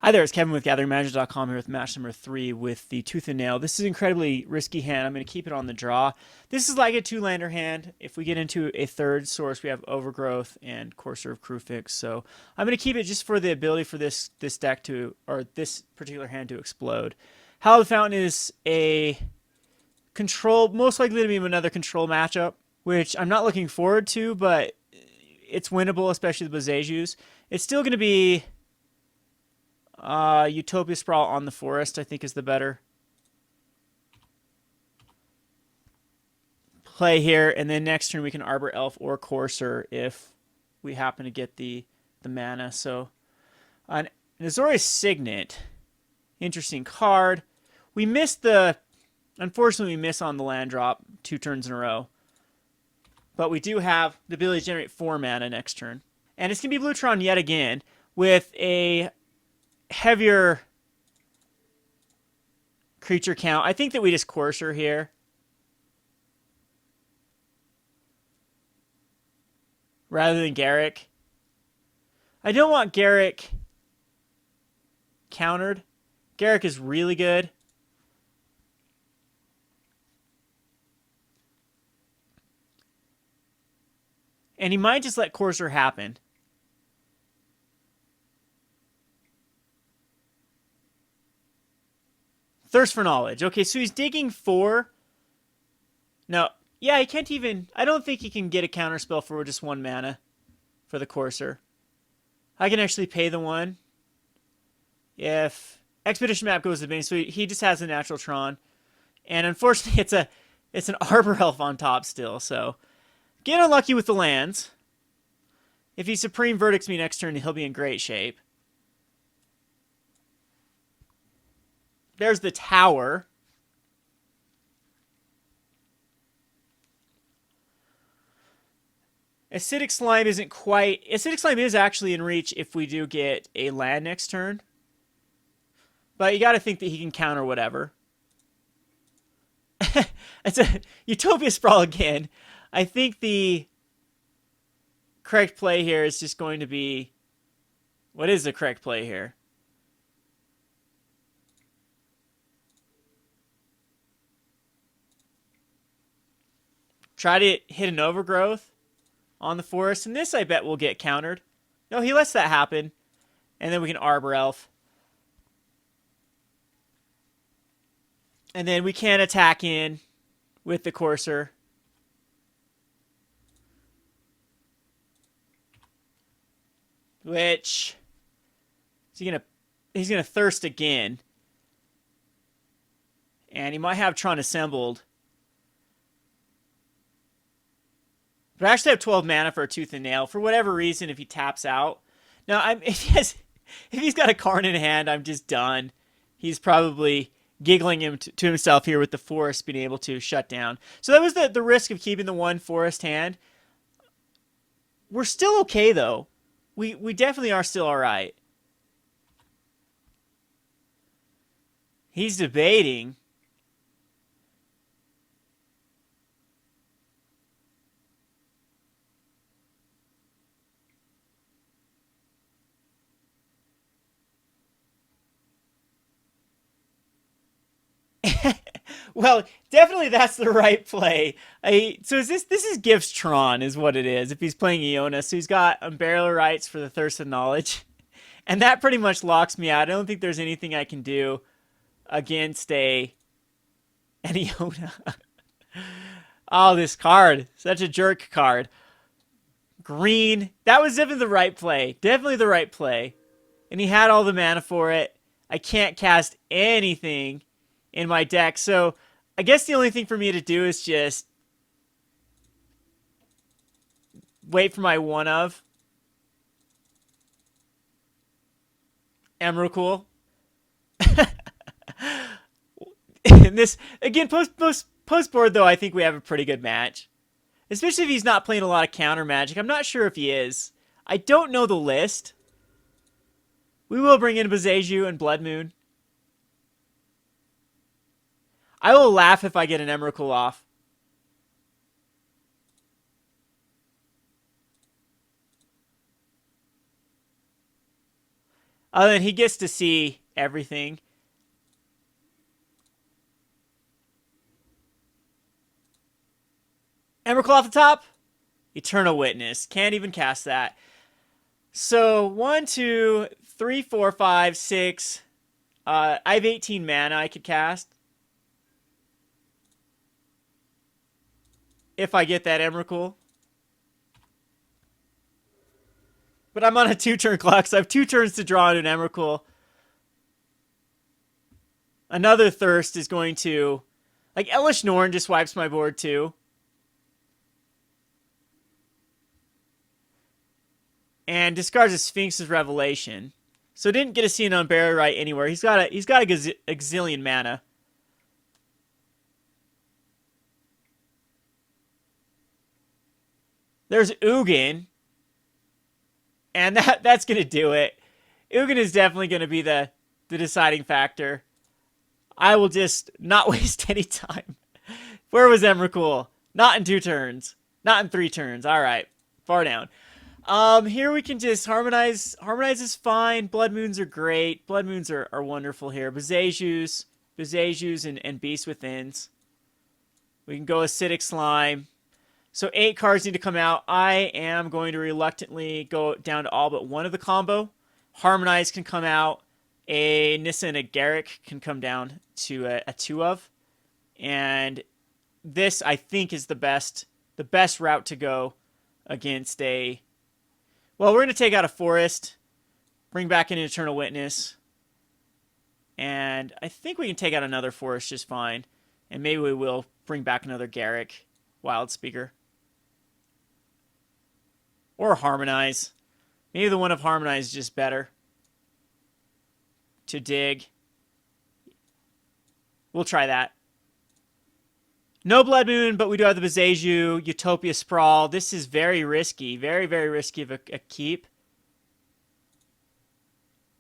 Hi there, it's Kevin with GatheringMagic.com here with match number 3 with the Tooth and Nail. This is an incredibly risky hand. I'm going to keep it on the draw. This is like a two-lander hand. If we get into a third source, we have Overgrowth and Courser of Kruphix. So I'm going to keep it just for the ability for this deck to, or this particular hand to explode. Howl the Fountain is a control, most likely to be another control matchup, which I'm not looking forward to, but it's winnable, especially the Boseijus. It's still going to be Utopia Sprawl on the Forest, I think, is the better play here. And then next turn we can Arbor Elf or Courser if we happen to get the mana. So an Azorius Signet, interesting card. We missed unfortunately we miss on the land drop 2 turns in a row. But we do have the ability to generate 4 mana next turn. And it's going to be Bluetron yet again with a heavier creature count. I think that we just Courser here. Rather than Garruk. I don't want Garruk countered. Garruk is really good. And he might just let Courser happen. Thirst for Knowledge. Okay, so he's digging 4. No, yeah, he can't even... I don't think he can get a counterspell for just 1 mana for the Courser. I can actually pay the 1. If Expedition Map goes to base, so he just has a natural Tron. And unfortunately, it's an Arbor Elf on top still, so... Get unlucky with the lands. If he Supreme Verdicts me next turn, he'll be in great shape. There's the tower. Acidic Slime isn't quite... Acidic Slime is actually in reach if we do get a land next turn. But you got to think that he can counter whatever. It's a Utopia Sprawl again. I think the correct play here is just going to be... What is the correct play here? Try to hit an Overgrowth on the Forest. And this, I bet, will get countered. No, he lets that happen. And then we can Arbor Elf. And then we can attack in with the Courser. Which... He's gonna Thirst again. And he might have Tron Assembled. But I actually have 12 mana for a Tooth and Nail. For whatever reason, if he taps out. Now, if he's got a card in hand, I'm just done. He's probably giggling to himself here with the Forest being able to shut down. So that was the risk of keeping the 1 Forest hand. We're still okay, though. We definitely are still alright. He's debating. Well, definitely that's the right play. So this is Gift's Tron is what it is if he's playing Aeons. So he's got Unburial Rights for the Thirst of Knowledge. And that pretty much locks me out. I don't think there's anything I can do against an Aeons. Oh, this card. Such a jerk card. Green. That was definitely the right play. Definitely the right play. And he had all the mana for it. I can't cast anything in my deck. So I guess the only thing for me to do is just wait for my one of Emrakul. And this again, post board though, I think we have a pretty good match. Especially if he's not playing a lot of counter magic. I'm not sure if he is. I don't know the list. We will bring in Boseiju and Blood Moon. I will laugh if I get an Emrakul off. Other than he gets to see everything. Emrakul off the top. Eternal Witness. Can't even cast that. So 1, 2, 3, 4, 5, 6. I have 18 mana I could cast. If I get that Emrakul. But I'm on a 2-turn clock, so I have 2 turns to draw into an Emrakul. Another Thirst is going to... Like, Elesh Norn just wipes my board, too. And discards a Sphinx's Revelation. So didn't get to see an Unburial Rite anywhere. He's got a gazillion mana. There's Ugin. And that's going to do it. Ugin is definitely going to be the deciding factor. I will just not waste any time. Where was Emrakul? Not in 2 turns. Not in 3 turns. All right. Far down. Here we can just Harmonize. Harmonize is fine. Blood Moons are great. Blood Moons are wonderful here. Boseijus and Beast Withins. We can go Acidic Slime. So 8 cards need to come out. I am going to reluctantly go down to all but one of the combo. Harmonize can come out. A Nissa and a Garruk can come down to a 2 of. And this, I think, is the best route to go against a... Well, we're going to take out a Forest. Bring back an Eternal Witness. And I think we can take out another Forest just fine. And maybe we will bring back another Garruk Wildspeaker. Or Harmonize. Maybe the one of Harmonize is just better to dig. We'll try that. No Blood Moon, but we do have the Boseiju, Utopia Sprawl. This is very risky. Very, very risky of a keep.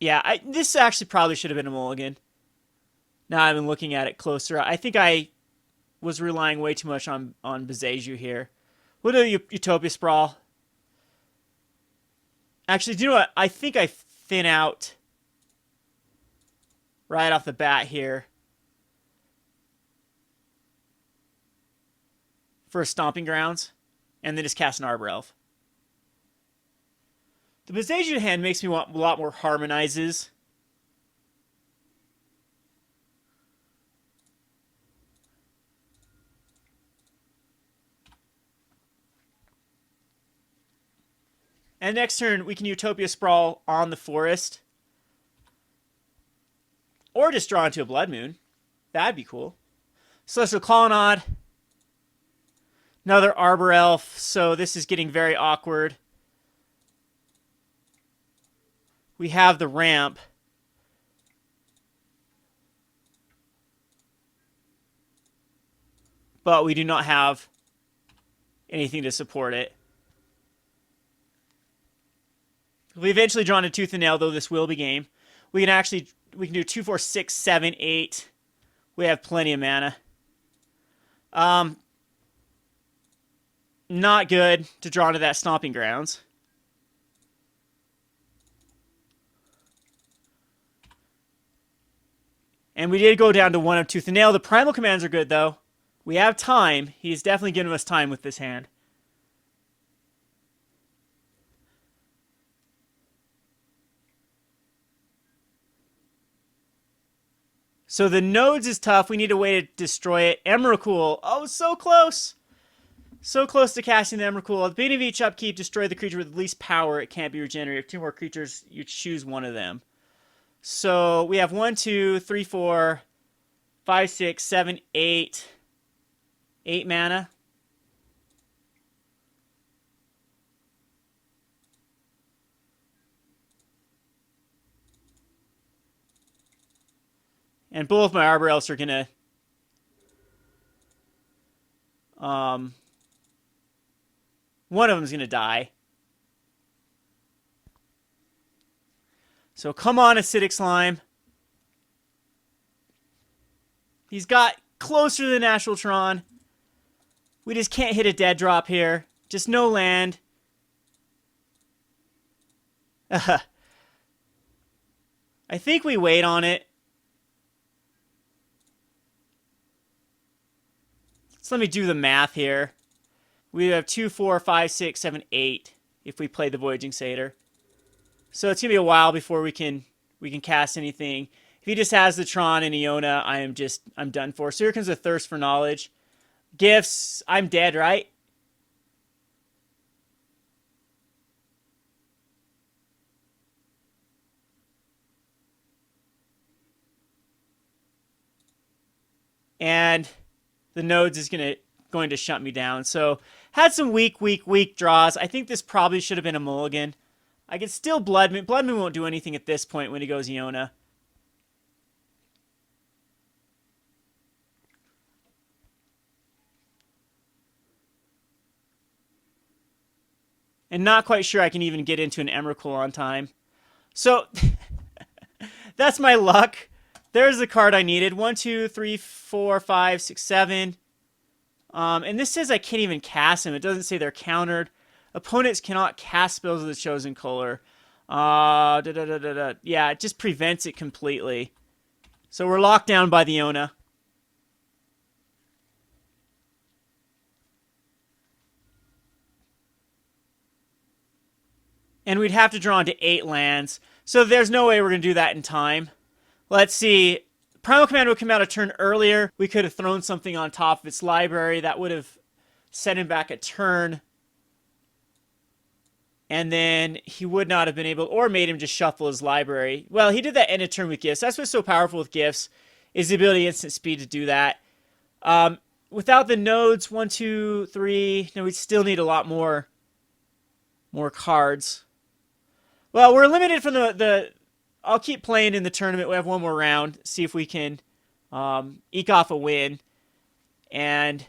Yeah, this actually probably should have been a mulligan. Now I've been looking at it closer. I think I was relying way too much on Boseiju here. We'll do Utopia Sprawl. Actually, do you know what? I think I thin out right off the bat here for Stomping Grounds, and then just cast an Arbor Elf. The Boseiju hand makes me want a lot more Harmonizes. And next turn, we can Utopia Sprawl on the Forest. Or just draw into a Blood Moon. That'd be cool. Celestial Colonnade. Another Arbor Elf. So this is getting very awkward. We have the ramp. But we do not have anything to support it. We eventually draw a Tooth and Nail, though this will be game. We can do 2, 4, 6, 7, 8. We have plenty of mana. Not good to draw into that Stomping Grounds. And we did go down to 1 of Tooth and Nail. The Primal Commands are good, though. We have time. He's definitely giving us time with this hand. So the nodes is tough. We need a way to destroy it. Emrakul. Oh, so close. So close to casting the Emrakul. At the beginning of each upkeep, destroy the creature with the least power. It can't be regenerated. 2 more creatures, you choose one of them. So we have 1, 2, 3, 4, 5, 6, 7, 8. 8 mana. And both my Arbor Elves are going to... one of them is going to die. So come on, Acidic Slime. He's got closer than Asheltron. We just can't hit a dead drop here. Just no land. I think we wait on it. So let me do the math here. We have 2, 4, 5, 6, 7, 8 if we play the Voyaging Satyr. So it's going to be a while before we can cast anything. If he just has the Tron and Iona, I'm done for. So here comes the Thirst for Knowledge. Gifts, I'm dead, right? And the Nodes is going to shut me down. So had some weak draws. I think this probably should have been a mulligan. I can still Blood Moon. Blood Moon won't do anything at this point when he goes Iona. And not quite sure I can even get into an Emrakul on time. So that's my luck. There's the card I needed. 1, 2, 3, 4, 5, 6, 7. And this says I can't even cast them. It doesn't say they're countered. Opponents cannot cast spells of the chosen color. Yeah, it just prevents it completely. So we're locked down by the Iona. And we'd have to draw into 8 lands. So there's no way we're going to do that in time. Let's see. Primal Command would come out a turn earlier. We could have thrown something on top of its library. That would have set him back a turn. And then he would not have been able, or made him just shuffle his library. Well, he did that end of turn with Gifts. That's what's so powerful with Gifts, is the ability instant speed to do that. Without the Nodes, 1, 2, 3, no, we'd still need a lot more cards. Well, we're limited from the I'll keep playing in the tournament. We have one more round. See if we can eke off a win. And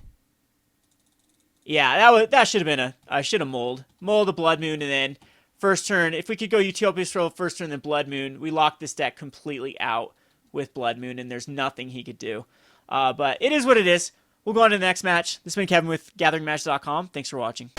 yeah, that should have been I should have mulled a Blood Moon, and then first turn. If we could go Utopia Sprawl first turn, then Blood Moon, we lock this deck completely out with Blood Moon, and there's nothing he could do. But it is what it is. We'll go on to the next match. This has been Kevin with GatheringMatch.com. Thanks for watching.